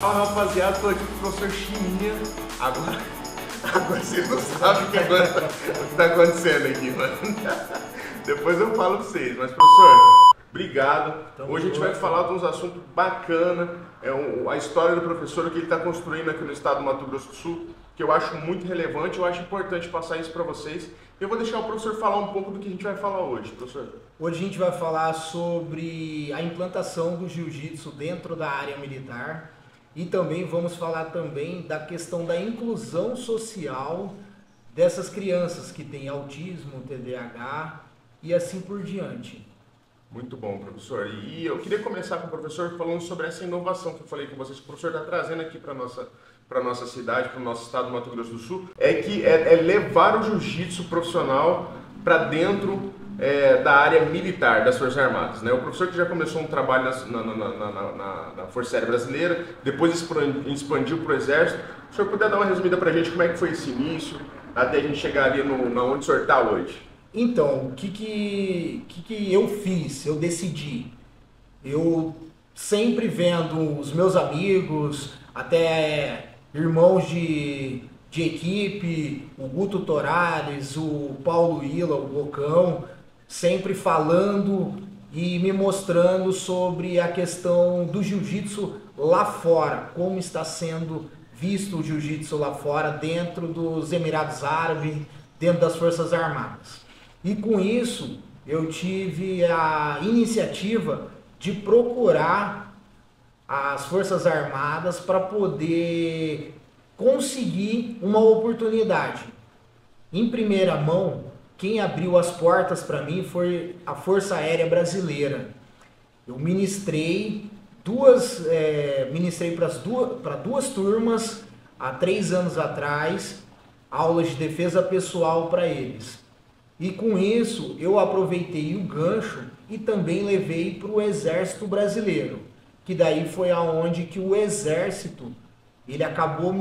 Fala rapaziada, tô aqui com o professor Chininha. Agora vocês não sabem o que tá acontecendo aqui, mano. Depois eu falo pra vocês, mas professor, obrigado. Hoje a gente vai falar de uns assuntos bacanas. A história do professor, o que ele está construindo aqui no estado do Mato Grosso do Sul, que eu acho muito relevante, eu acho importante passar isso para vocês. Eu vou deixar o professor falar um pouco do que a gente vai falar hoje, professor. Hoje a gente vai falar sobre a implantação do jiu-jitsu dentro da área militar. E também vamos falar também da questão da inclusão social dessas crianças que têm autismo, TDAH e assim por diante. Muito bom, professor. E eu queria começar com o professor falando sobre essa inovação que eu falei com vocês, que o professor está trazendo aqui para a nossa cidade, para o nosso estado do Mato Grosso do Sul, é levar o jiu-jitsu profissional para dentro da área militar das Forças Armadas, né? O professor que já começou um trabalho na Força Aérea Brasileira, depois expandiu para o Exército. Se o senhor puder dar uma resumida para a gente como é que foi esse início, até a gente chegar ali na onde o senhor está hoje. Então, o que eu fiz? Eu decidi. Eu sempre vendo os meus amigos, até irmãos de equipe, o Guto Torales, o Paulo Ila, o Bocão, sempre falando e me mostrando sobre a questão do jiu-jitsu lá fora, como está sendo visto o jiu-jitsu lá fora, dentro dos Emirados Árabes, dentro das Forças Armadas. E com isso, eu tive a iniciativa de procurar as Forças Armadas para poder conseguir uma oportunidade. Em primeira mão, quem abriu as portas para mim foi a Força Aérea Brasileira. Eu ministrei para duas turmas há 3 anos atrás, aulas de defesa pessoal para eles. E com isso eu aproveitei o gancho e também levei para o Exército Brasileiro, que daí foi aonde que o Exército ele acabou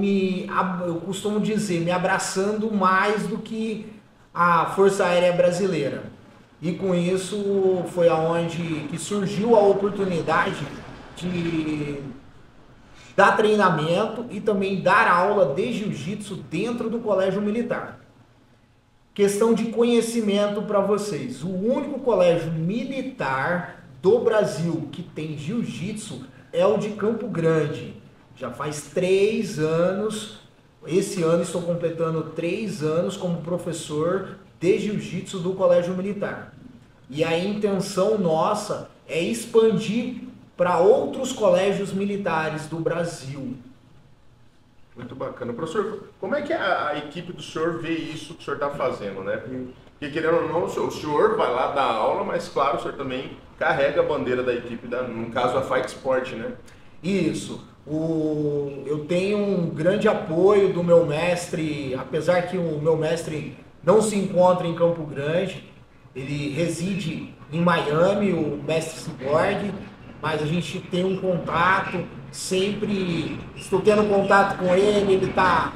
eu costumo dizer, me abraçando mais do que a Força Aérea Brasileira. E com isso foi aonde que surgiu a oportunidade de dar treinamento e também dar aula de jiu-jitsu dentro do Colégio Militar. Questão de conhecimento para vocês. O único colégio militar do Brasil que tem jiu-jitsu é o de Campo Grande. Já faz 3 anos, esse ano estou completando 3 anos como professor de jiu-jitsu do Colégio Militar. E a intenção nossa é expandir para outros colégios militares do Brasil. Muito bacana. Professor, como é que a equipe do senhor vê isso que o senhor está fazendo, né? Porque querendo ou não, o senhor vai lá dar aula, mas claro, o senhor também carrega a bandeira da equipe, no caso a Fight Sport, né? Isso. Eu tenho um grande apoio do meu mestre, apesar que o meu mestre não se encontra em Campo Grande, ele reside em Miami, o mestre Cyborg, mas a gente tem um contato, sempre estou tendo contato com ele, ele está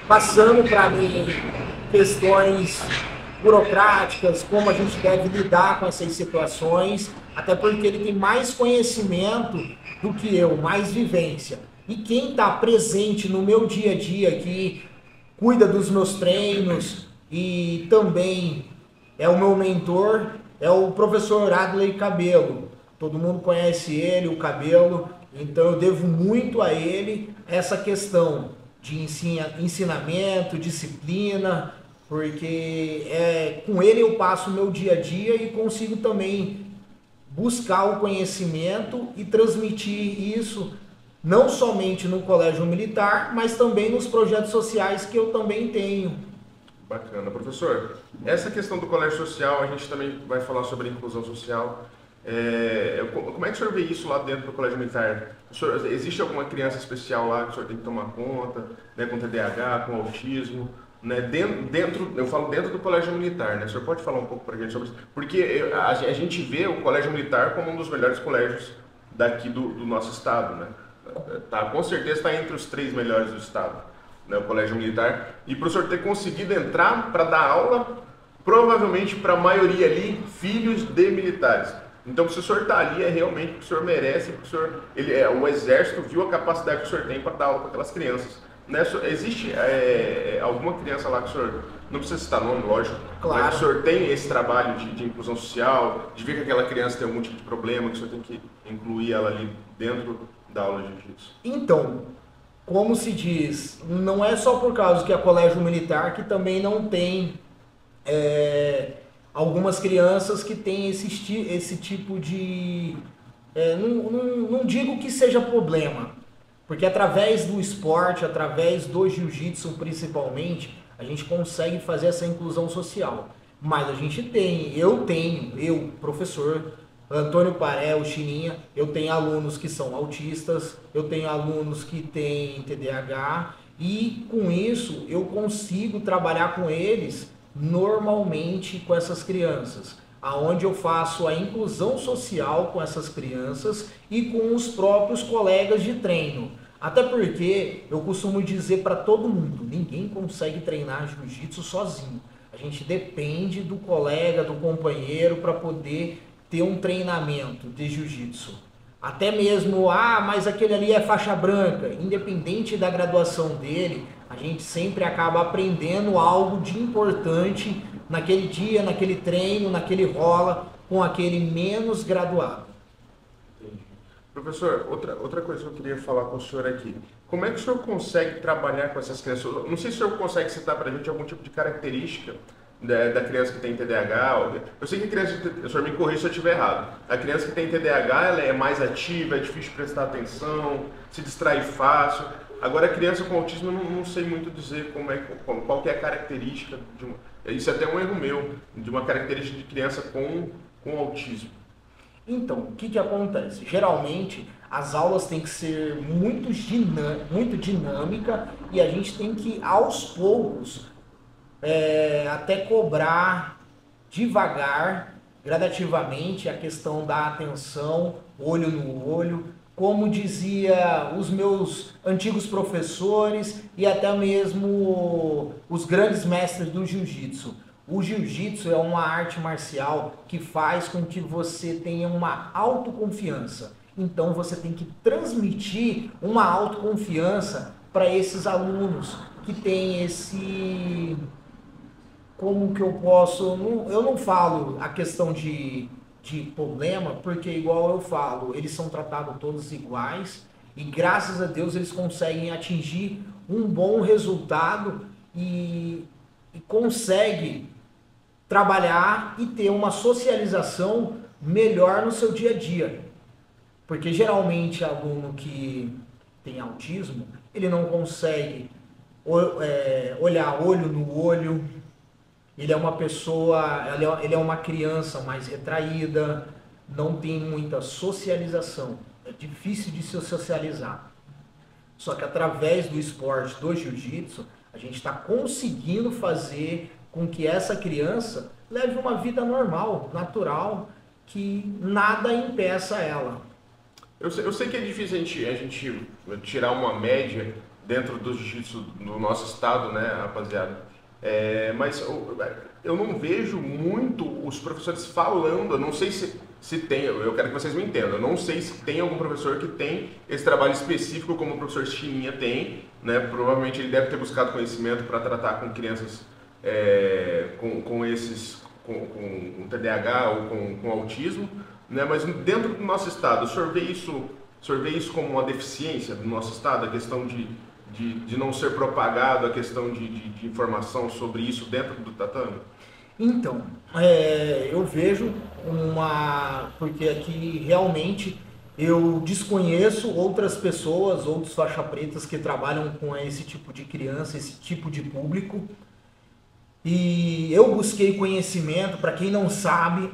passando para mim questões burocráticas, como a gente deve lidar com essas situações, até porque ele tem mais conhecimento do que eu, mais vivência. E quem está presente no meu dia a dia aqui, cuida dos meus treinos e também é o meu mentor, é o professor Adley Cabelo. Todo mundo conhece ele, o Cabelo, então eu devo muito a ele essa questão de ensinamento, disciplina, porque com ele eu passo o meu dia a dia e consigo também buscar o conhecimento e transmitir isso não somente no Colégio Militar, mas também nos projetos sociais que eu também tenho. Bacana. Professor, essa questão do colégio social, a gente também vai falar sobre inclusão social. Como é que o senhor vê isso lá dentro do Colégio Militar? Existe alguma criança especial lá que o senhor tem que tomar conta, né, com TDAH, com autismo? Né, eu falo dentro do Colégio Militar, né? O senhor pode falar um pouco para a gente sobre isso? Porque a gente vê o Colégio Militar como um dos melhores colégios daqui do nosso estado, né? Com certeza está entre os 3 melhores do estado, né, o Colégio Militar. E para o senhor ter conseguido entrar para dar aula, provavelmente para a maioria ali, filhos de militares. Então, se o senhor está ali, é realmente porque o senhor merece, porque o exército viu a capacidade que o senhor tem para dar aula para aquelas crianças. Né? Existe alguma criança lá que o senhor, não precisa citar nome, lógico, Claro. mas o senhor tem esse trabalho de inclusão social, de ver que aquela criança tem algum tipo de problema, que o senhor tem que incluir ela ali dentro da aula de jiu-jitsu? Então, como se diz, não é só por causa que é colégio militar que também não tem algumas crianças que têm esse tipo de... não digo que seja problema, porque através do esporte, através do jiu-jitsu principalmente, a gente consegue fazer essa inclusão social. Mas a gente tem, eu, professor Antônio Paré, o Chininha, eu tenho alunos que são autistas, eu tenho alunos que têm TDAH, e com isso eu consigo trabalhar com eles normalmente com essas crianças, aonde eu faço a inclusão social com essas crianças e com os próprios colegas de treino. Até porque eu costumo dizer para todo mundo, ninguém consegue treinar jiu-jitsu sozinho. A gente depende do colega, do companheiro para poder ter um treinamento de jiu-jitsu. Até mesmo, mas aquele ali é faixa branca, independente da graduação dele, a gente sempre acaba aprendendo algo de importante naquele dia, naquele treino, naquele rola, com aquele menos graduado. Entendi. Professor, outra coisa que eu queria falar com o senhor aqui. Como é que o senhor consegue trabalhar com essas crianças? Não sei se o senhor consegue citar para a gente algum tipo de característica da criança que tem TDAH. Eu sei que a criança, o senhor me corrija se eu estiver errado, a criança que tem TDAH ela é mais ativa, é difícil de prestar atenção, se distrai fácil. Agora a criança com autismo eu não sei muito dizer qual que é a característica de uma, isso é até um erro meu, de uma característica de criança com autismo. Então, o que acontece? Geralmente as aulas têm que ser muito dinâmica e a gente tem que aos poucos até cobrar devagar, gradativamente, a questão da atenção, olho no olho, como dizia os meus antigos professores e até mesmo os grandes mestres do jiu-jitsu. O jiu-jitsu é uma arte marcial que faz com que você tenha uma autoconfiança. Então você tem que transmitir uma autoconfiança para esses alunos que têm esse... Como que eu posso... Eu não falo a questão de problema, porque igual eu falo, eles são tratados todos iguais e graças a Deus eles conseguem atingir um bom resultado e conseguem trabalhar e ter uma socialização melhor no seu dia a dia. Porque geralmente aluno que tem autismo, ele não consegue olhar olho no olho, ele é uma pessoa, ele é uma criança mais retraída, não tem muita socialização, é difícil de se socializar. Só que através do esporte, do jiu-jitsu, a gente está conseguindo fazer com que essa criança leve uma vida normal, natural, que nada impeça ela. Eu sei que é difícil a gente tirar uma média dentro do jiu-jitsu no nosso estado, né, rapaziada? Mas eu não vejo muito os professores falando, eu não sei se tem, eu quero que vocês me entendam, eu não sei se tem algum professor que tem esse trabalho específico como o professor Chininha tem, né? Provavelmente ele deve ter buscado conhecimento para tratar com crianças com TDAH ou com autismo, né? Mas dentro do nosso estado, o senhor vê isso como uma deficiência do nosso estado, a questão de não ser propagado, a questão de informação sobre isso dentro do tatame? Então, eu vejo porque aqui realmente eu desconheço outras pessoas, outros faixa pretas que trabalham com esse tipo de criança, esse tipo de público. E eu busquei conhecimento, para quem não sabe,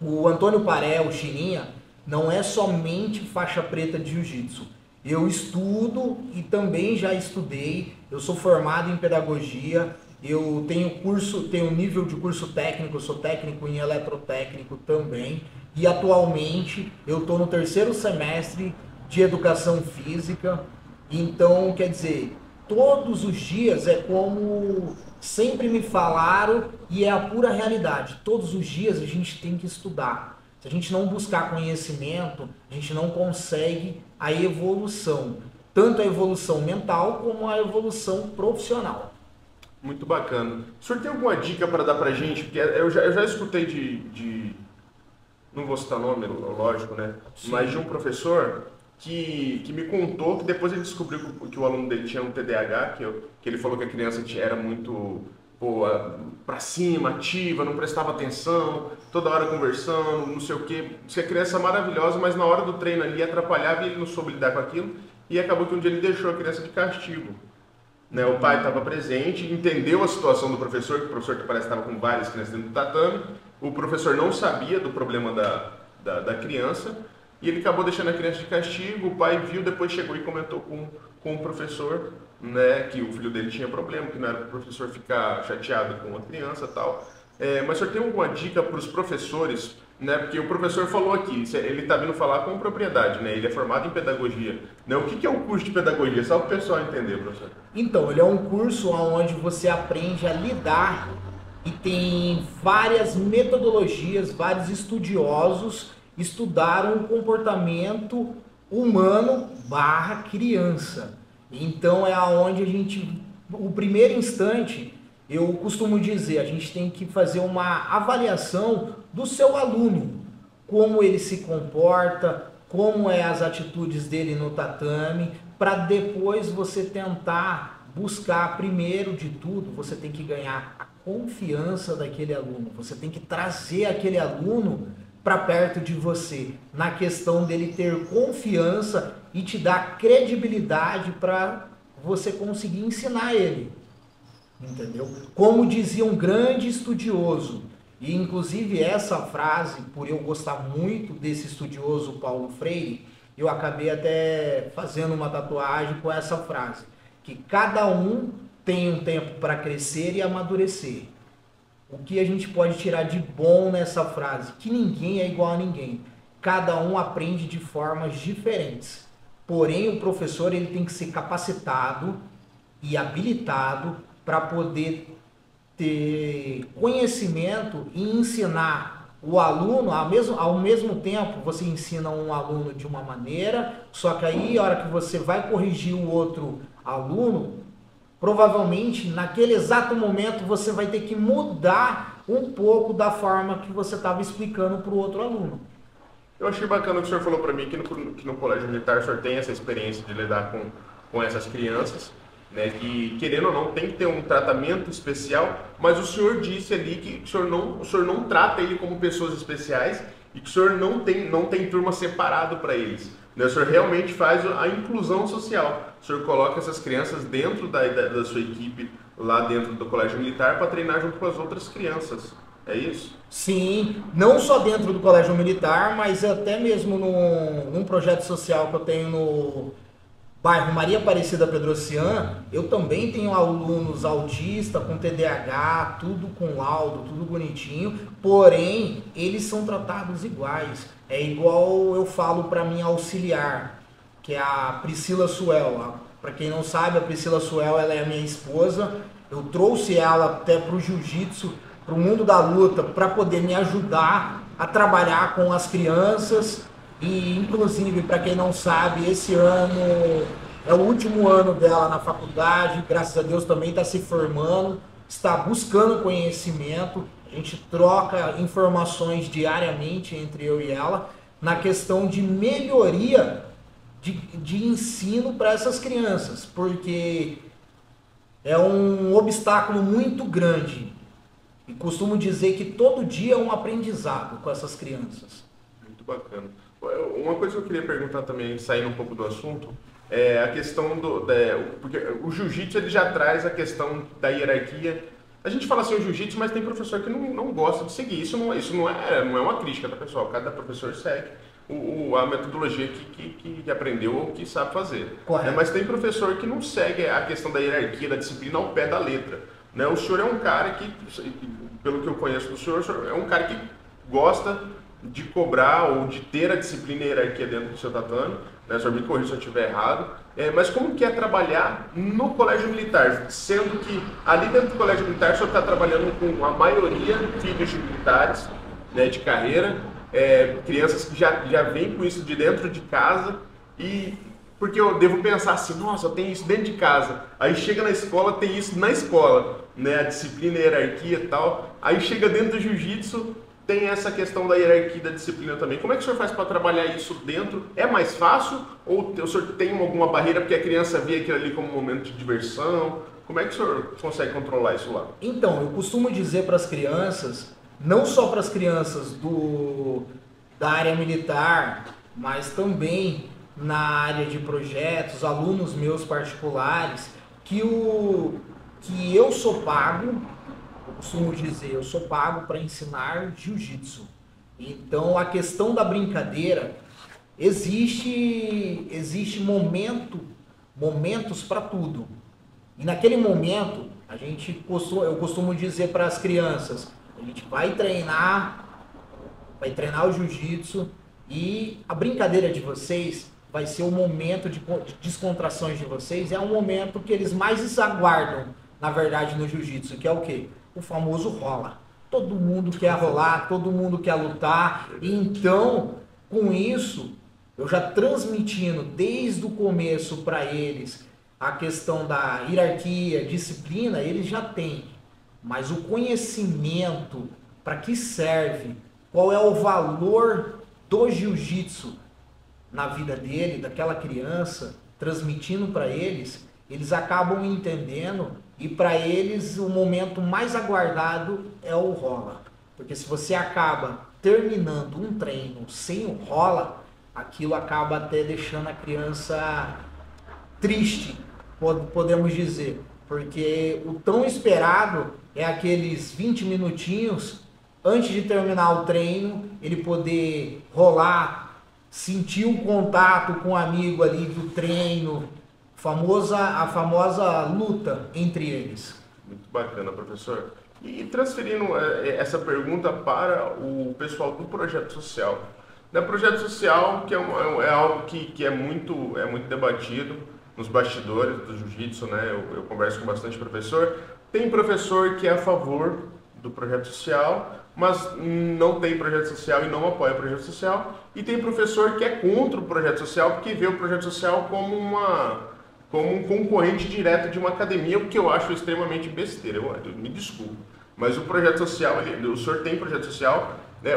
o Antônio Paré, o Chininha, não é somente faixa preta de jiu-jitsu. Eu estudo e também já estudei, eu sou formado em pedagogia, eu tenho nível de curso técnico, eu sou técnico em eletrotécnico também, e atualmente eu estou no 3º semestre de educação física. Então, quer dizer, todos os dias é como sempre me falaram e é a pura realidade. Todos os dias a gente tem que estudar. Se a gente não buscar conhecimento, a gente não consegue a evolução. Tanto a evolução mental como a evolução profissional. Muito bacana. O senhor tem alguma dica para dar para a gente? Porque eu já escutei não vou citar nome, lógico, né? Sim. Mas de um professor que me contou que depois ele descobriu que o aluno dele tinha um TDAH, que ele falou que a criança era muito para cima, ativa, não prestava atenção, toda hora conversando, não sei o quê. Disse que a criança é maravilhosa, mas na hora do treino ali atrapalhava e ele não soube lidar com aquilo. E acabou que um dia ele deixou a criança de castigo. Né? O pai estava presente, entendeu a situação do professor, que o professor que parece que estava com várias crianças dentro do tatame. O professor não sabia do problema da criança e ele acabou deixando a criança de castigo. O pai viu, depois chegou e comentou com o professor, né, que o filho dele tinha problema, que não era para o professor ficar chateado com a criança e tal. Mas o senhor tem alguma dica para os professores? Né, porque o professor falou aqui, ele está vindo falar com propriedade, né? Ele é formado em pedagogia. Né? O que é o curso de pedagogia? Só para o pessoal entender, professor. Então, ele é um curso onde você aprende a lidar e tem várias metodologias, vários estudiosos estudaram o comportamento humano / criança. Então, é aonde a gente, o primeiro instante, eu costumo dizer, a gente tem que fazer uma avaliação do seu aluno, como ele se comporta, como é as atitudes dele no tatame, para depois você tentar buscar, primeiro de tudo, você tem que ganhar a confiança daquele aluno, você tem que trazer aquele aluno para perto de você, na questão dele ter confiança e te dar credibilidade para você conseguir ensinar ele. Entendeu? Como dizia um grande estudioso, e inclusive essa frase, por eu gostar muito desse estudioso Paulo Freire, eu acabei até fazendo uma tatuagem com essa frase, que cada um tem um tempo para crescer e amadurecer. O que a gente pode tirar de bom nessa frase? Que ninguém é igual a ninguém. Cada um aprende de formas diferentes. Porém, o professor ele tem que ser capacitado e habilitado para poder ter conhecimento e ensinar o aluno, ao mesmo tempo você ensina um aluno de uma maneira, só que aí a hora que você vai corrigir o outro aluno, provavelmente naquele exato momento você vai ter que mudar um pouco da forma que você estava explicando para o outro aluno. Eu achei bacana o que o senhor falou para mim, que no Colégio Militar o senhor tem essa experiência de lidar com essas crianças, né, que querendo ou não tem que ter um tratamento especial, mas o senhor disse ali que o senhor não trata ele como pessoas especiais e que o senhor não tem turma separado para eles. Né? O senhor realmente faz a inclusão social. O senhor coloca essas crianças dentro da sua equipe, lá dentro do Colégio Militar, para treinar junto com as outras crianças. É isso? Sim, não só dentro do Colégio Militar, mas até mesmo num projeto social que eu tenho no bairro Maria Aparecida Pedrocian, eu também tenho alunos autistas com TDAH, tudo com laudo, tudo bonitinho, porém eles são tratados iguais. É igual eu falo para minha auxiliar, que é a Priscila Suel. Para quem não sabe, a Priscila Suel ela é a minha esposa. Eu trouxe ela até para o jiu-jitsu, para o mundo da luta, para poder me ajudar a trabalhar com as crianças. E inclusive, para quem não sabe, esse ano é o último ano dela na faculdade, graças a Deus também está se formando, está buscando conhecimento, a gente troca informações diariamente entre eu e ela, na questão de melhoria de ensino para essas crianças, porque é um obstáculo muito grande, e costumo dizer que todo dia é um aprendizado com essas crianças. Muito bacana. Uma coisa que eu queria perguntar também, saindo um pouco do assunto, é a questão porque o jiu-jitsu ele já traz a questão da hierarquia. A gente fala assim o jiu-jitsu, mas tem professor que não gosta de seguir. Isso não é uma crítica, tá, pessoal? Cada professor segue a metodologia que aprendeu ou que sabe fazer. Correto. Mas tem professor que não segue a questão da hierarquia, da disciplina ao pé da letra. Né? O senhor é um cara que, pelo que eu conheço do senhor é um cara que gosta de cobrar ou de ter a disciplina e a hierarquia dentro do seu tatame, né? O senhor me corrija se eu estiver errado, mas como que é trabalhar no Colégio Militar, sendo que ali dentro do Colégio Militar o senhor está trabalhando com a maioria filhos de militares, né, de carreira, crianças que já vêm com isso de dentro de casa e porque eu devo pensar assim, nossa, eu tenho isso dentro de casa, aí chega na escola, tem isso na escola, né, a disciplina, a hierarquia e tal, aí chega dentro do jiu-jitsu, tem essa questão da hierarquia e da disciplina também. Como é que o senhor faz para trabalhar isso dentro? É mais fácil ou o senhor tem alguma barreira porque a criança vê aquilo ali como um momento de diversão? Como é que o senhor consegue controlar isso lá? Então, eu costumo dizer para as crianças, não só para as crianças da área militar, mas também na área de projetos, alunos meus particulares, que eu sou pago, eu costumo dizer, eu sou pago para ensinar jiu-jitsu. Então, a questão da brincadeira, existe momentos para tudo. E naquele momento, eu costumo dizer para as crianças, a gente vai treinar o jiu-jitsu e a brincadeira de vocês vai ser o momento de descontrações de vocês, é um momento que eles mais aguardam, na verdade, no jiu-jitsu, que é o quê? O famoso rola. Todo mundo quer rolar, todo mundo quer lutar, então, com isso, eu já transmitindo desde o começo para eles a questão da hierarquia, disciplina, eles já têm. Mas o conhecimento, para que serve, qual é o valor do jiu-jitsu na vida dele, daquela criança, transmitindo para eles, eles acabam entendendo e para eles o momento mais aguardado é o rola. Porque se você acaba terminando um treino sem o rola, aquilo acaba até deixando a criança triste, podemos dizer, porque o tão esperado é aqueles 20 minutinhos antes de terminar o treino, ele poder rolar, sentir o contato com o amigo ali do treino, a famosa luta entre eles. Muito bacana, professor. E transferindo essa pergunta para o pessoal do projeto social. O projeto social, que é algo que é muito debatido nos bastidores do jiu-jitsu, né? Eu converso com bastante professor. Tem professor que é a favor do projeto social, mas não tem projeto social e não apoia o projeto social. E tem professor que é contra o projeto social porque vê o projeto social como um concorrente direto de uma academia, o que eu acho extremamente besteira. Eu me desculpo. Mas o projeto social, o senhor tem projeto social, né?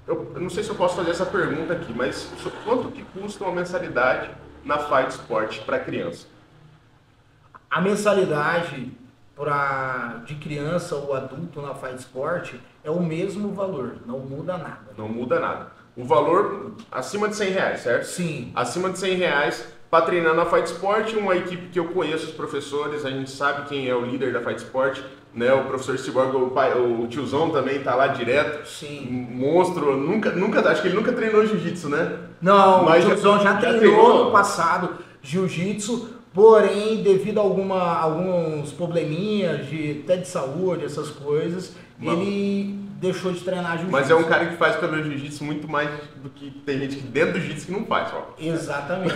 Eu não sei se eu posso fazer essa pergunta aqui, mas quanto que custa uma mensalidade na Fight Sport para criança? A mensalidade de criança ou adulto na Fight Sport é o mesmo valor, não muda nada. Não muda nada. O valor acima de R$100, certo? Sim. Acima de R$100 para treinar na Fight Sport, uma equipe que eu conheço os professores, a gente sabe quem é o líder da Fight Sport, né? O professor Cyborg, o tiozão também está lá direto. Sim. Monstro, acho que ele nunca treinou jiu-jitsu, né? Não, mas o tiozão já treinou no passado jiu-jitsu, porém, devido a alguns probleminhas até de saúde, essas coisas, ele deixou de treinar jiu-jitsu. Mas é um cara que faz pelo jiu-jitsu muito mais do que tem gente que dentro do jiu-jitsu que não faz, ó. Exatamente.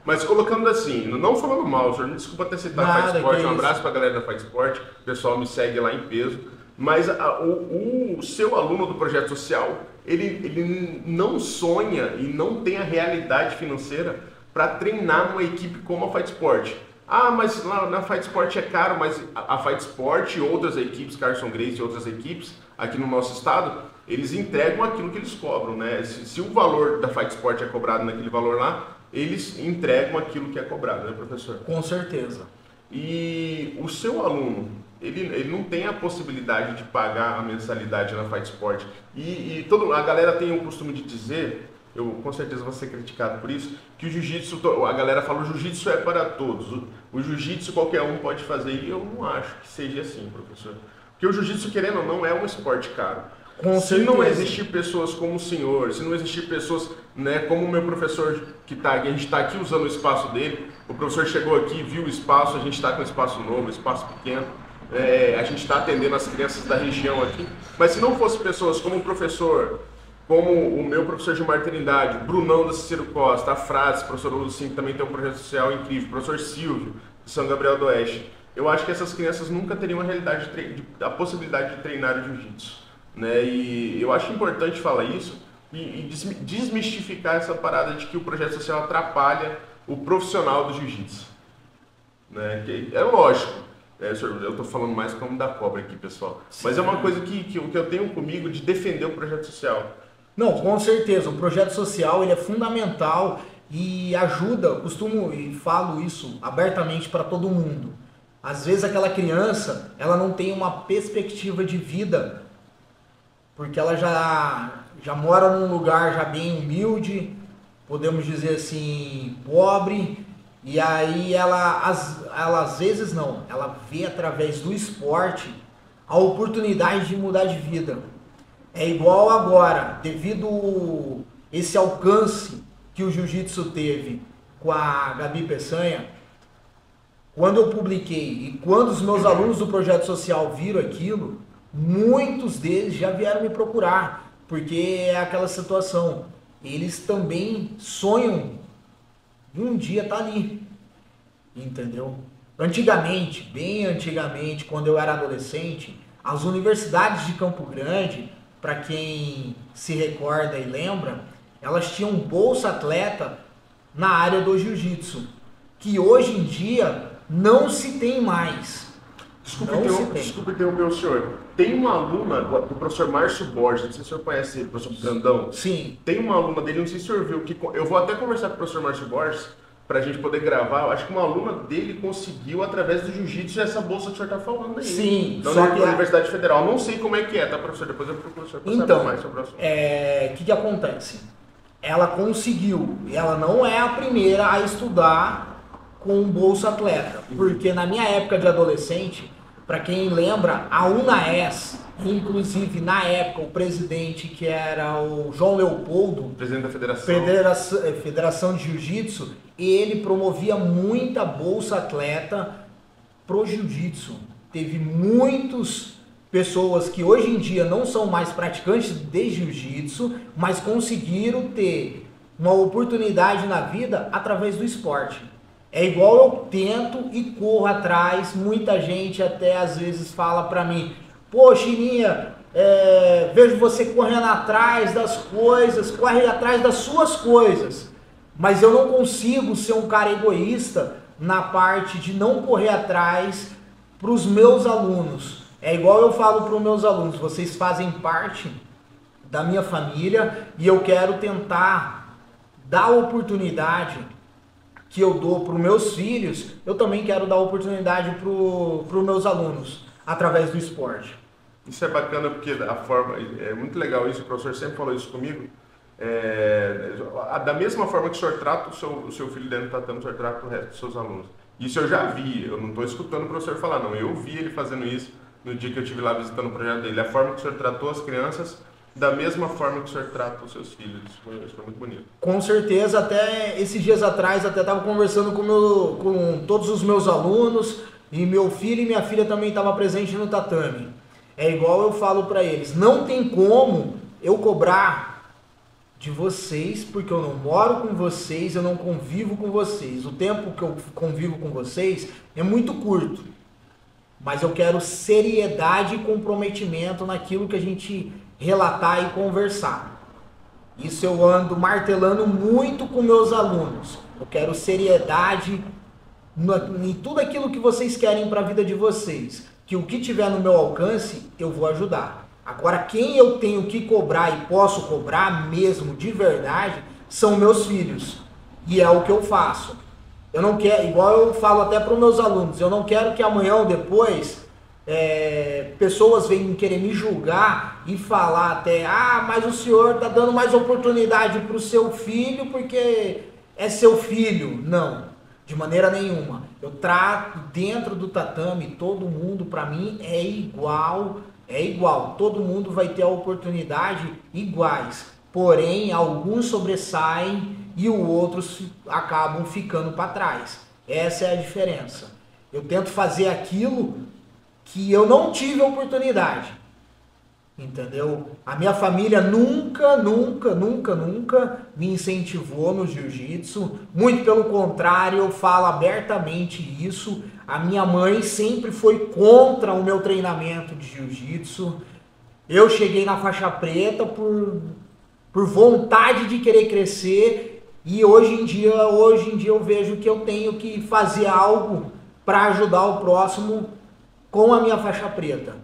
Mas colocando assim, não falando mal, senhor, me desculpa ter citado a Fight Sport, um abraço pra galera da Fight Sport, o pessoal me segue lá em peso, mas o seu aluno do projeto social, ele não sonha e não tem a realidade financeira para treinar uma equipe como a Fight Sport. Ah, mas na Fight Sport é caro, mas a Fight Sport e outras equipes, Carson Gracie e outras equipes aqui no nosso estado, eles entregam aquilo que eles cobram, né? Se o valor da Fight Sport é cobrado naquele valor lá, eles entregam aquilo que é cobrado, né, professor? Com certeza. E o seu aluno, ele não tem a possibilidade de pagar a mensalidade na Fight Sport. A galera tem o costume de dizer, eu com certeza vou ser criticado por isso, que o jiu-jitsu, a galera fala, o jiu-jitsu é para todos. O jiu-jitsu qualquer um pode fazer, e eu não acho que seja assim, professor. Porque o jiu-jitsu, querendo ou não, é um esporte caro. Se não existir pessoas como o senhor, se não existir pessoas, né, como o meu professor a gente está aqui usando o espaço dele, o professor chegou aqui, viu o espaço, a gente está com um espaço novo, um espaço pequeno, a gente está atendendo as crianças da região aqui, mas se não fosse pessoas como o professor, como o meu professor Gilmar Trindade, Brunão da Cicero Costa, a Frades, professor Lucim, que também tem um projeto social incrível, o professor Silvio, de São Gabriel do Oeste, eu acho que essas crianças nunca teriam a possibilidade de treinar o jiu-jitsu. né? E eu acho importante falar isso e desmistificar essa parada de que o projeto social atrapalha o profissional do jiu-jitsu, né? Que é lógico, eu estou falando mais como da cobra aqui, pessoal, mas é uma coisa que eu tenho comigo de defender o projeto social. Não, com certeza, o projeto social ele é fundamental e ajuda, costumo e falo isso abertamente para todo mundo. Às vezes aquela criança, ela não tem uma perspectiva de vida, porque ela já mora num lugar já bem humilde, podemos dizer assim, pobre, e aí ela às vezes não, ela vê através do esporte a oportunidade de mudar de vida. É igual agora, devido esse alcance que o jiu-jitsu teve com a Gabi Peçanha, quando eu publiquei e quando os meus alunos do projeto social viram aquilo, muitos deles já vieram me procurar, porque é aquela situação, eles também sonham de um dia estar ali, entendeu? Antigamente, bem antigamente, quando eu era adolescente, as universidades de Campo Grande, para quem se recorda e lembra, elas tinham bolsa atleta na área do jiu-jitsu, que hoje em dia não se tem mais. Desculpe interromper o senhor. Tem uma aluna do professor Márcio Borges, não sei se o senhor conhece ele, professor Brandão. Sim. Tem uma aluna dele, não sei se o senhor viu, que eu vou até conversar com o professor Márcio Borges para a gente poder gravar. Eu acho que uma aluna dele conseguiu, através do jiu-jitsu, essa bolsa que o senhor está falando aí. Sim. Da Universidade Federal. Não sei como é que é, tá, professor? Depois eu procuro o senhor para saber mais sobre o assunto. O que acontece? Ela conseguiu, e ela não é a primeira a estudar com bolsa atleta, porque na minha época de adolescente, para quem lembra, a UNAES, inclusive na época o presidente que era o João Leopoldo, presidente da Federação de Jiu-Jitsu, ele promovia muita bolsa atleta pro jiu-jitsu. Teve muitas pessoas que hoje em dia não são mais praticantes de jiu-jitsu, mas conseguiram ter uma oportunidade na vida através do esporte. É igual eu tento e corro atrás, muita gente até às vezes fala pra mim, pô, Chininha, vejo você correndo atrás das coisas, corre atrás das suas coisas, mas eu não consigo ser um cara egoísta na parte de não correr atrás pros meus alunos. É igual eu falo para os meus alunos, vocês fazem parte da minha família e eu quero tentar dar a oportunidade que eu dou para os meus filhos, eu também quero dar oportunidade para os meus alunos, através do esporte. Isso é bacana porque a forma, é muito legal isso, o professor sempre falou isso comigo, da mesma forma que o senhor trata o seu filho dentro do tatame, o senhor trata o resto dos seus alunos. Isso eu já vi, eu não estou escutando o professor falar não, eu vi ele fazendo isso no dia que eu estive lá visitando o projeto dele, a forma que o senhor tratou as crianças, da mesma forma que o senhor trata os seus filhos. Isso foi muito bonito. Com certeza, até esses dias atrás, até estava conversando com todos os meus alunos, e meu filho e minha filha também estavam presentes no tatame. É igual eu falo para eles, não tem como eu cobrar de vocês, porque eu não moro com vocês, eu não convivo com vocês. O tempo que eu convivo com vocês é muito curto, mas eu quero seriedade e comprometimento naquilo que a gente relatar e conversar. Isso eu ando martelando muito com meus alunos. Eu quero seriedade em tudo aquilo que vocês querem para a vida de vocês. Que o que tiver no meu alcance, eu vou ajudar. Agora, quem eu tenho que cobrar e posso cobrar mesmo de verdade, são meus filhos. E é o que eu faço. Eu não quero, igual eu falo até para os meus alunos, eu não quero que amanhã ou depois pessoas venham querer me julgar e falar até, mas o senhor está dando mais oportunidade para o seu filho porque é seu filho. Não, de maneira nenhuma. Eu trato dentro do tatame, todo mundo para mim é igual, todo mundo vai ter a oportunidade iguais, porém alguns sobressaem e os outros acabam ficando para trás. Essa é a diferença. Eu tento fazer aquilo que eu não tive a oportunidade, entendeu? A minha família nunca me incentivou no jiu-jitsu, muito pelo contrário, eu falo abertamente isso. A minha mãe sempre foi contra o meu treinamento de jiu-jitsu Eu cheguei na faixa preta por vontade de querer crescer e hoje em dia eu vejo que eu tenho que fazer algo para ajudar o próximo com a minha faixa preta.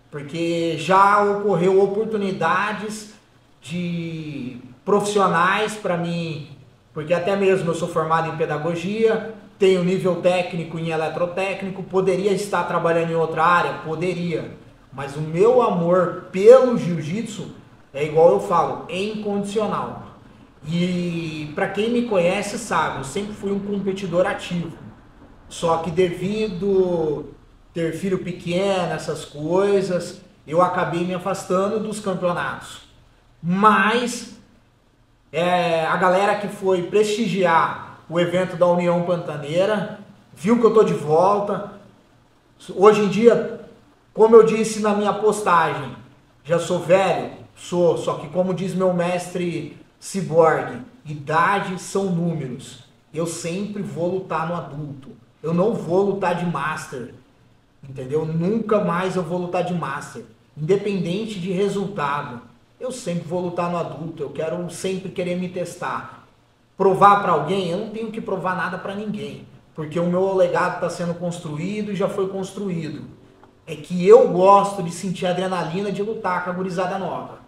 Porque já ocorreu oportunidades de profissionais para mim, porque até mesmo eu sou formado em pedagogia, tenho nível técnico em eletrotécnico, poderia estar trabalhando em outra área? Poderia. Mas o meu amor pelo jiu-jitsu é igual eu falo, é incondicional. E para quem me conhece sabe, eu sempre fui um competidor ativo. Só que devido ter filho pequeno, essas coisas, eu acabei me afastando dos campeonatos. Mas a galera que foi prestigiar o evento da União Pantaneira viu que eu tô de volta. Hoje em dia, como eu disse na minha postagem, já sou velho, só que como diz meu mestre Cyborg, idade são números. Eu sempre vou lutar no adulto. Eu não vou lutar de master, entendeu? Nunca mais eu vou lutar de master, independente de resultado. Eu sempre vou lutar no adulto. Eu quero sempre querer me testar. Provar para alguém, eu não tenho que provar nada para ninguém, porque o meu legado está sendo construído e já foi construído. É que eu gosto de sentir a adrenalina de lutar com a gurizada nova.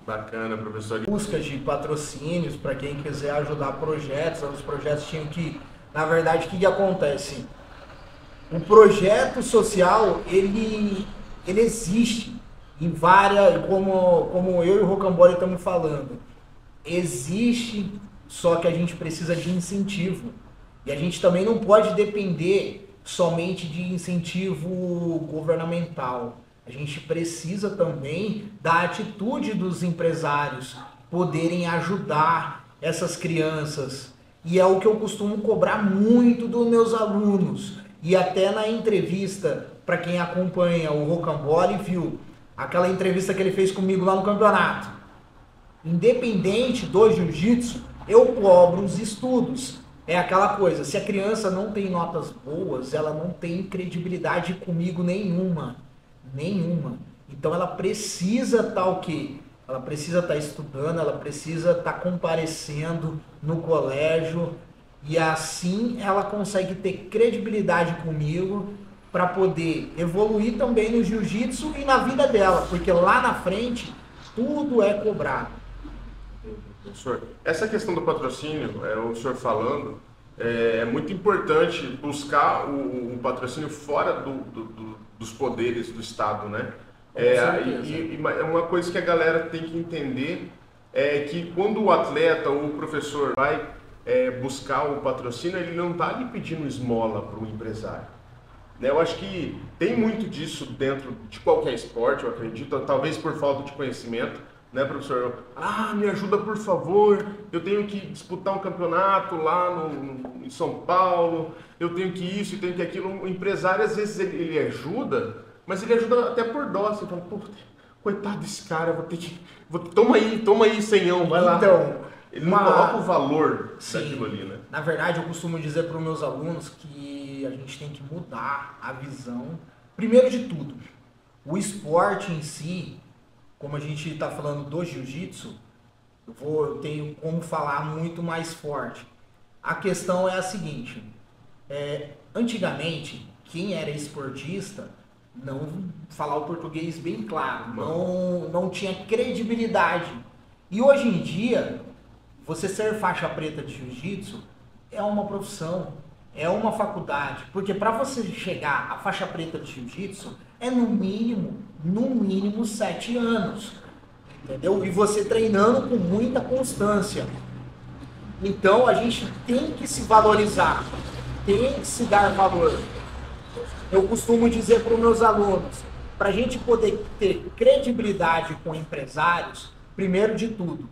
Bacana, professor. Buscas de patrocínios para quem quiser ajudar projetos. Os projetos tinham que, na verdade, o que acontece? O projeto social, ele existe em várias, como eu e o Rocambole estamos falando. Existe, só que a gente precisa de incentivo. E a gente também não pode depender somente de incentivo governamental. A gente precisa também da atitude dos empresários poderem ajudar essas crianças. E é o que eu costumo cobrar muito dos meus alunos. E até na entrevista, para quem acompanha o Rocambole, viu aquela entrevista que ele fez comigo lá no campeonato. Independente do jiu-jitsu, eu cobro os estudos. É aquela coisa, se a criança não tem notas boas, ela não tem credibilidade comigo nenhuma. Então ela precisa estar o quê? Ela precisa estar estudando, ela precisa estar comparecendo no colégio e assim ela consegue ter credibilidade comigo para poder evoluir também no jiu-jitsu e na vida dela, porque lá na frente tudo é cobrado. Professor, essa questão do patrocínio, o senhor falando, é muito importante buscar o patrocínio fora dos poderes do Estado, né? E uma coisa que a galera tem que entender é que quando o atleta ou o professor vai buscar o patrocínio, ele não está ali pedindo esmola para o empresário. Né? Eu acho que tem muito disso dentro de qualquer esporte, eu acredito, talvez por falta de conhecimento, né, professor? Me ajuda por favor, eu tenho que disputar um campeonato lá em São Paulo, eu tenho que isso, eu tenho que aquilo. O empresário, às vezes, ele ajuda, mas ele ajuda até por dó. Você fala, pô, coitado desse cara, vou ter que... Toma aí, senhão, vai lá. Então, ele não coloca o valor daquilo ali, né? Na verdade, eu costumo dizer para os meus alunos que a gente tem que mudar a visão. Primeiro de tudo, o esporte em si, como a gente está falando do jiu-jitsu, eu tenho como falar muito mais forte. A questão é a seguinte, antigamente, quem era esportista, não falar o português bem claro, não tinha credibilidade. E hoje em dia, você ser faixa preta de jiu-jitsu é uma profissão, é uma faculdade, porque para você chegar à faixa preta de jiu-jitsu é no mínimo 7 anos, entendeu? E você treinando com muita constância. Então a gente tem que se valorizar, tem que se dar valor. Eu costumo dizer para os meus alunos, para a gente poder ter credibilidade com empresários, primeiro de tudo,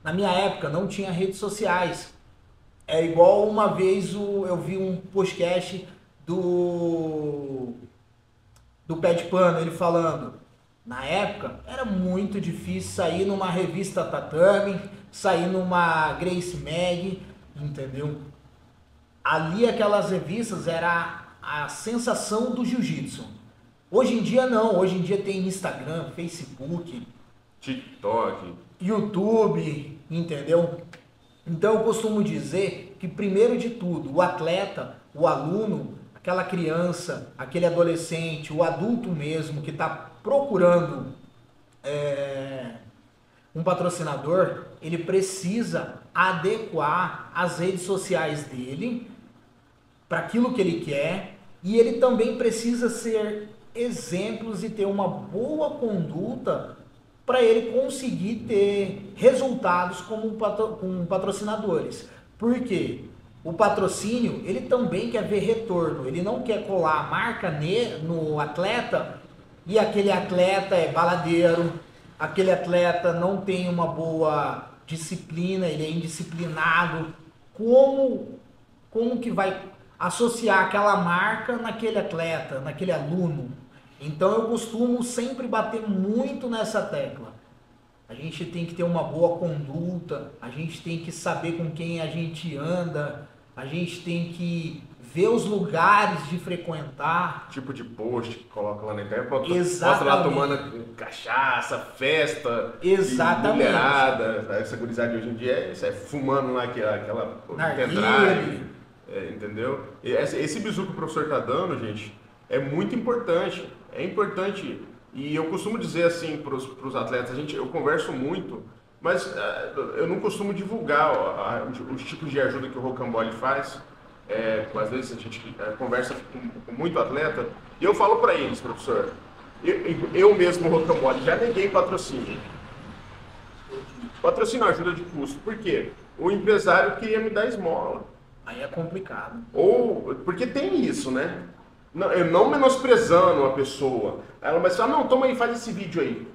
na minha época não tinha redes sociais. É igual uma vez eu vi um podcast do Pé de Pano, ele falando, na época era muito difícil sair numa revista Tatame, sair numa Gracie Mag, entendeu? Ali aquelas revistas era a sensação do jiu-jitsu. Hoje em dia não, hoje em dia tem Instagram, Facebook, TikTok. YouTube, entendeu? Então eu costumo dizer que primeiro de tudo, o atleta, o aluno, aquela criança, aquele adolescente, o adulto mesmo que está procurando um patrocinador, ele precisa adequar as redes sociais dele para aquilo que ele quer e ele também precisa ser exemplos e ter uma boa conduta para ele conseguir ter resultados com patrocinadores. Por quê? O patrocínio, ele também quer ver retorno, ele não quer colar a marca no atleta e aquele atleta é baladeiro, aquele atleta não tem uma boa disciplina, ele é indisciplinado. Como que vai associar aquela marca naquele atleta, naquele aluno? Então eu costumo sempre bater muito nessa tecla. A gente tem que ter uma boa conduta, a gente tem que saber com quem a gente anda, a gente tem que ver os lugares de frequentar. Tipo de post que coloca lá na internet. Mostra Exatamente. lá tomando cachaça, festa, Exatamente. mulherada. Essa gurizada de hoje em dia é fumando lá aquela Narguilé. entendeu? E esse bizu que o professor está dando, gente, é muito importante. É importante. E eu costumo dizer assim para os atletas, eu converso muito, mas eu não costumo divulgar os tipos de ajuda que o Rocambole faz. Às vezes a gente conversa com muito atleta e eu falo para eles, professor, eu mesmo, Rocambole, já neguei patrocínio. Patrocínio ajuda de custo. Por quê? O empresário queria me dar esmola. Aí é complicado. Ou, porque tem isso, né? Não, eu não menosprezando a pessoa. Ela vai falar, não, toma aí, faz esse vídeo aí.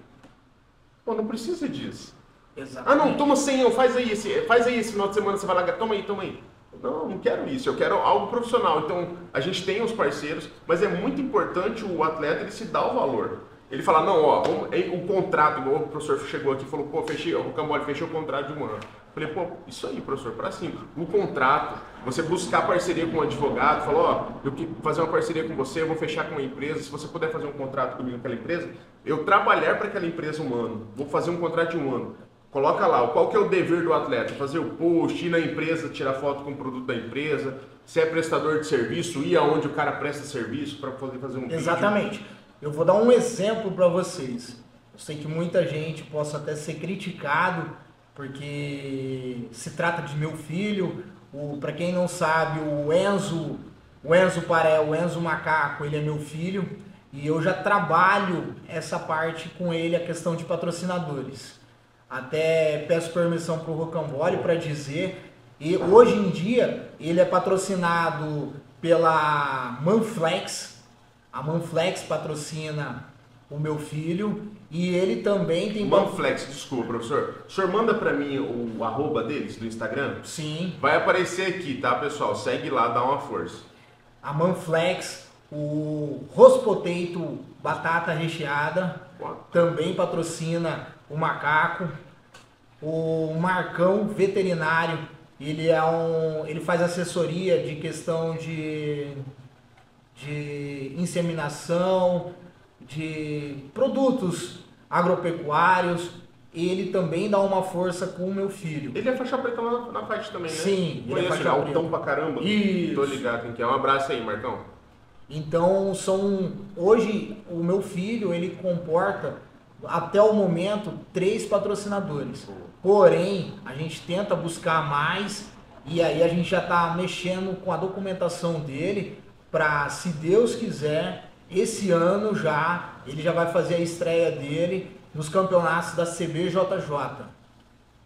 Pô, não precisa disso. Exatamente. Ah, não, toma 100, faz aí esse final de semana, você vai lá, toma aí. Não quero isso, eu quero algo profissional. Então, a gente tem os parceiros, mas é muito importante o atleta ele se dar o valor. Ele fala, não, ó, o contrato, igual o professor chegou aqui e falou, pô, o Cambole fechou o contrato de um ano. Falei, pô, isso aí, professor, para cima. O contrato, você buscar parceria com um advogado, falou, ó, eu quero fazer uma parceria com você, eu vou fechar com uma empresa, se você puder fazer um contrato comigo com aquela empresa, eu trabalhar para aquela empresa um ano, vou fazer um contrato de um ano. Coloca lá, qual que é o dever do atleta? Fazer o post, ir na empresa, tirar foto com o produto da empresa, se é prestador de serviço, ir aonde o cara presta serviço para poder fazer um vídeo. Exatamente. Eu vou dar um exemplo para vocês. Eu sei que muita gente possa até ser criticado, porque se trata de meu filho. Para quem não sabe, o Enzo Paré, o Enzo Macaco, ele é meu filho. E eu já trabalho essa parte com ele, a questão de patrocinadores. Até peço permissão para o Rocambole para dizer, e hoje em dia ele é patrocinado pela Manflex. A Manflex patrocina o meu filho e ele também tem... Manflex, desculpa, professor. O senhor manda para mim o arroba deles do Instagram? Sim. Vai aparecer aqui, tá, pessoal? Segue lá, dá uma força. A Manflex, o Roast Potato batata recheada, também patrocina o Macaco. O Marcão veterinário, ele faz assessoria de questão de inseminação, de produtos agropecuários. Ele também dá uma força com o meu filho. Ele é faixa preta lá na fight também, né? Sim, ele é faixa preta. Altão pra caramba. Isso. Tô ligado quem que é. Um abraço aí, Marcão. Então, hoje o meu filho, ele comporta até o momento 3 patrocinadores. Porém, a gente tenta buscar mais e aí a gente já está mexendo com a documentação dele para, se Deus quiser, esse ano ele já vai fazer a estreia dele nos campeonatos da CBJJ.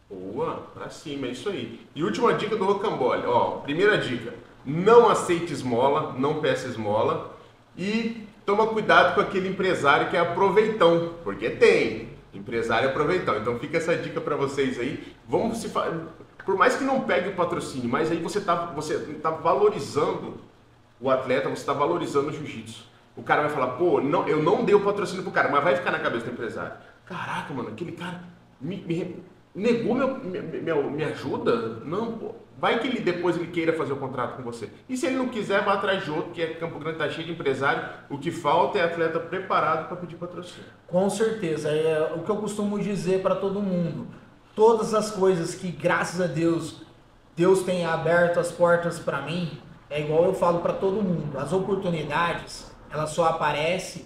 Boa, pra cima, é isso aí. E última dica do Rocambole, ó, primeira dica, não aceite esmola, não peça esmola e toma cuidado com aquele empresário que é aproveitão, porque tem empresário aproveitão. Então fica essa dica para vocês aí. Por mais que não pegue o patrocínio, mas aí você tá valorizando o atleta, você está valorizando o jiu-jitsu. O cara vai falar, pô, não, eu não dei o patrocínio pro cara, mas vai ficar na cabeça do empresário. Caraca, mano, aquele cara negou minha ajuda? Não, pô. Vai que depois ele queira fazer o contrato com você. E se ele não quiser, vá atrás de outro, que Campo Grande está cheio de empresário. O que falta é atleta preparado para pedir patrocínio. Com certeza, é o que eu costumo dizer para todo mundo. Todas as coisas que, graças a Deus, Deus tem aberto as portas para mim, é igual eu falo para todo mundo. As oportunidades, elas só aparecem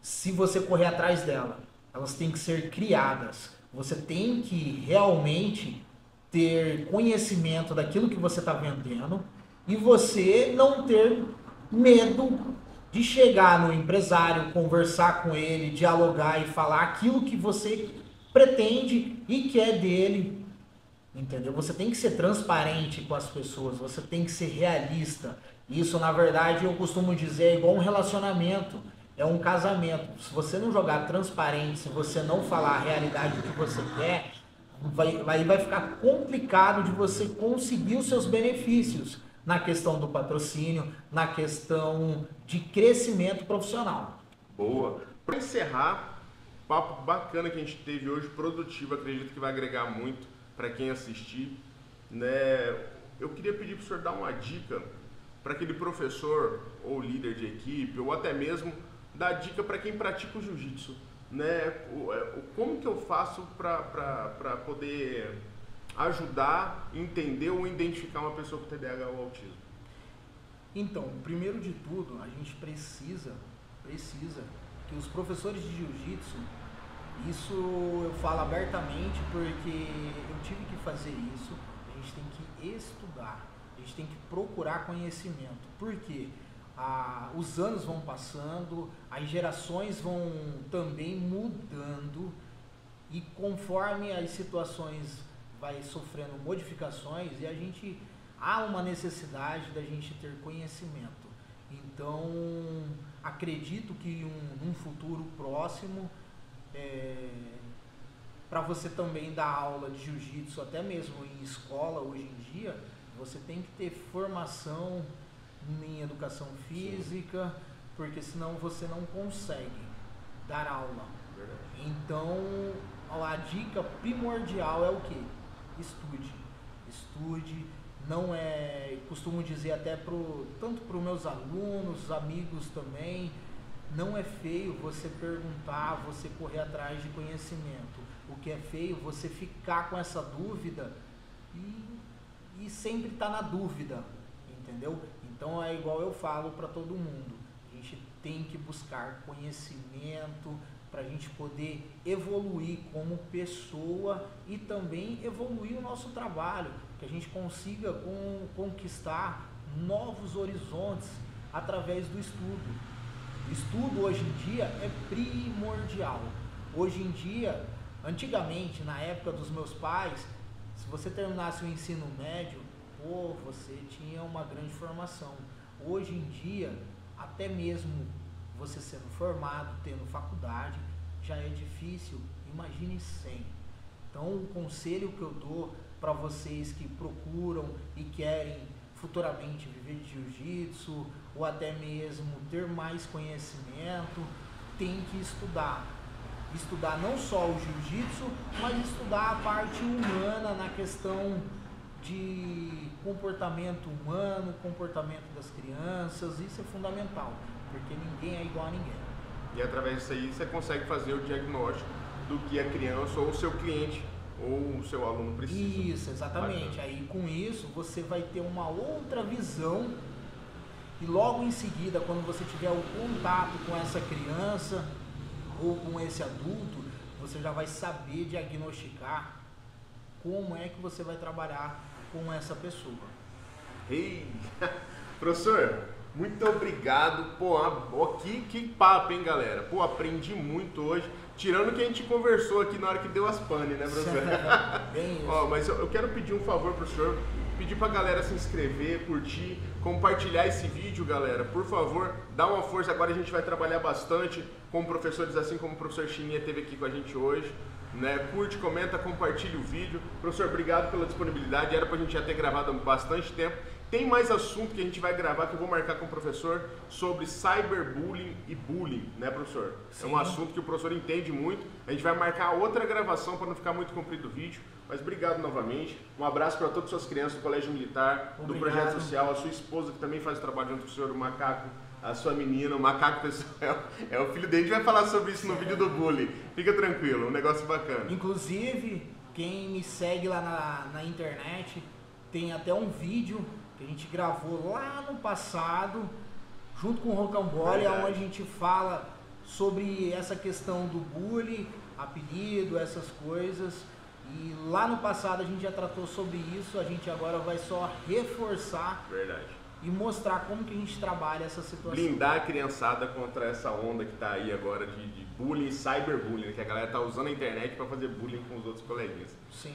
se você correr atrás dela. Elas têm que ser criadas. Você tem que realmente ter conhecimento daquilo que você está vendendo e você não ter medo de chegar no empresário, conversar com ele, dialogar e falar aquilo que você pretende e quer dele, entendeu? Você tem que ser transparente com as pessoas, você tem que ser realista. Isso, na verdade, eu costumo dizer, é igual um relacionamento, é um casamento. Se você não jogar transparente, se você não falar a realidade do que você quer, vai ficar complicado de você conseguir os seus benefícios na questão do patrocínio, na questão de crescimento profissional. Boa. Para encerrar, papo bacana que a gente teve hoje, produtivo, acredito que vai agregar muito para quem assistir, né? Eu queria pedir para o senhor dar uma dica para aquele professor ou líder de equipe, ou até mesmo dar dica para quem pratica o jiu-jitsu, né? Como que eu faço para poder ajudar, entender ou identificar uma pessoa com TDAH ou autismo? Então, primeiro de tudo, a gente precisa que os professores de jiu-jitsu, isso eu falo abertamente porque eu tive que fazer isso, a gente tem que estudar, a gente tem que procurar conhecimento, porque os anos vão passando, as gerações vão também mudando e conforme as situações vai sofrendo modificações e há uma necessidade da gente ter conhecimento. Então, acredito que num futuro próximo, para você também dar aula de jiu-jitsu, até mesmo em escola hoje em dia, você tem que ter formação em educação física, porque senão você não consegue dar aula. Então, a dica primordial é o quê? Estude, não é, costumo dizer até tanto para os meus alunos, amigos também, não é feio você perguntar, você correr atrás de conhecimento. O que é feio, você ficar com essa dúvida e sempre estar na dúvida, entendeu? Então é igual eu falo para todo mundo, a gente tem que buscar conhecimento para a gente poder evoluir como pessoa e também evoluir o nosso trabalho, que a gente consiga conquistar novos horizontes através do estudo. O estudo hoje em dia é primordial. Hoje em dia, antigamente, na época dos meus pais, se você terminasse o ensino médio, você tinha uma grande formação. Hoje em dia, até mesmo você sendo formado, tendo faculdade, já é difícil, imagine sem. Então, o conselho que eu dou para vocês que procuram e querem futuramente viver de jiu-jitsu ou até mesmo ter mais conhecimento, tem que estudar. Estudar não só o jiu-jitsu, mas estudar a parte humana na questão de comportamento humano, comportamento das crianças, isso é fundamental, porque ninguém é igual a ninguém. E através disso aí você consegue fazer o diagnóstico do que a criança ou o seu cliente ou o seu aluno precisa. Isso, exatamente. Aí com isso você vai ter uma outra visão e logo em seguida, quando você tiver o contato com essa criança ou com esse adulto, você já vai saber diagnosticar como é que você vai trabalhar com essa pessoa. Ei, professor, muito obrigado. Pô, que papo, hein, galera? Pô, aprendi muito hoje. Tirando que a gente conversou aqui na hora que deu as pane, né, professor? Bem isso. Ó, mas eu quero pedir um favor pro senhor, pedir pra galera se inscrever, curtir, compartilhar esse vídeo, galera. Por favor, dá uma força. Agora a gente vai trabalhar bastante com professores assim como o professor Chininha esteve aqui com a gente hoje. Né? Curte, comenta, compartilha o vídeo. Professor, obrigado pela disponibilidade. Era pra gente já ter gravado há bastante tempo. Tem mais assunto que a gente vai gravar, que eu vou marcar com o professor, sobre cyberbullying e bullying, né, professor? Sim. É um assunto que o professor entende muito. A gente vai marcar outra gravação para não ficar muito comprido o vídeo. Mas obrigado novamente. Um abraço para todas as suas crianças do Colégio Militar, do Projeto Social, a sua esposa que também faz o trabalho junto com o senhor, o Macaco, a sua menina, o Macaco pessoal. É o filho dele, a gente vai falar sobre isso no vídeo do bullying. Fica tranquilo, um negócio bacana. Inclusive, quem me segue lá na internet, tem até um vídeo que a gente gravou lá no passado, junto com o Rocambole, onde a gente fala sobre essa questão do bullying, apelido, essas coisas. E lá no passado a gente já tratou sobre isso, a gente agora vai só reforçar e mostrar como que a gente trabalha essa situação. Blindar a criançada contra essa onda que está aí agora de bullying, cyberbullying, que a galera tá usando a internet para fazer bullying com os outros coleguinhas. Sim.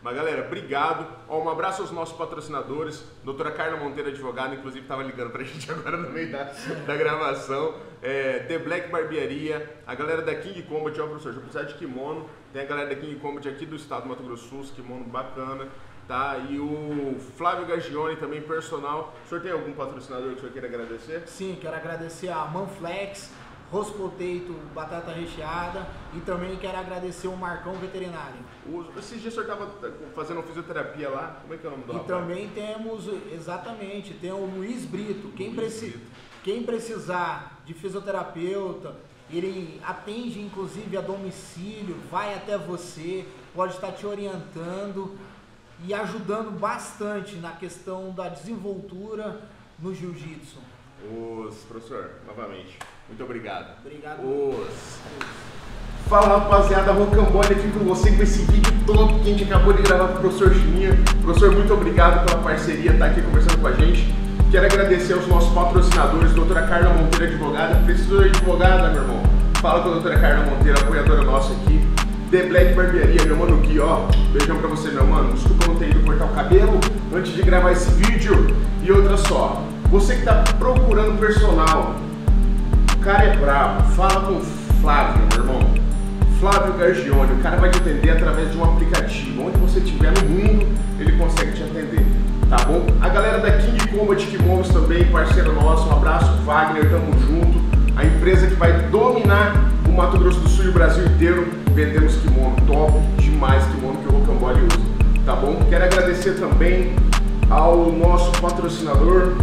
Mas galera, obrigado. Um abraço aos nossos patrocinadores. Doutora Carla Monteiro, advogada, inclusive estava ligando pra gente agora no meio da gravação. The Black Barbearia, a galera da King Combat, ó, professor, já precisar de kimono. Tem a galera da King Combat aqui do estado do Mato Grosso do Sul, kimono bacana. Tá? E o Flávio Gagione também, personal. O senhor tem algum patrocinador que o senhor queira agradecer? Sim, quero agradecer a Manflex, Rospoteito, batata recheada, e também quero agradecer o Marcão Veterinário. Esses dias o senhor estava fazendo fisioterapia lá, como é que é o nome do rapaz? E também temos, exatamente, tem o Luiz Brito. Quem precisar de fisioterapeuta, ele atende inclusive a domicílio, vai até você, pode estar te orientando e ajudando bastante na questão da desenvoltura no jiu-jitsu. Professor, novamente, muito obrigado. Obrigado. Fala rapaziada, Rocambole aqui com você com esse vídeo top que a gente acabou de gravar com o professor Chininha. Professor, muito obrigado pela parceria, estar aqui conversando com a gente. Quero agradecer aos nossos patrocinadores, doutora Carla Monteiro, advogada. Precisou de advogada, meu irmão? Fala com a doutora Carla Monteiro, apoiadora nossa aqui. The Black Barbearia, meu mano aqui, ó. Beijão pra você, meu mano. Desculpa não ter ido cortar o cabelo antes de gravar esse vídeo. E outra só, você que tá procurando personal, o cara é brabo, fala com o Flávio, meu irmão. Flávio Gagione, o cara vai te atender através de um aplicativo. Onde você estiver no mundo, ele consegue te atender, tá bom? A galera da King Combat Kimonos também, parceiro nosso. Um abraço, Wagner, tamo junto. A empresa que vai dominar o Mato Grosso do Sul e o Brasil inteiro. Vendemos kimono top, demais kimono que o Rocambole usa, tá bom? Quero agradecer também ao nosso patrocinador,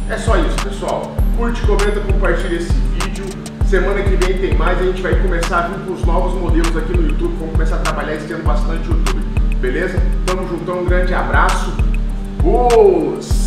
é só isso, pessoal. Curte, comenta, compartilha esse vídeo. Semana que vem tem mais, a gente vai começar a vir com os novos modelos aqui no YouTube. Vamos começar a trabalhar esse ano bastante YouTube. Beleza? Tamo juntão, um grande abraço. Os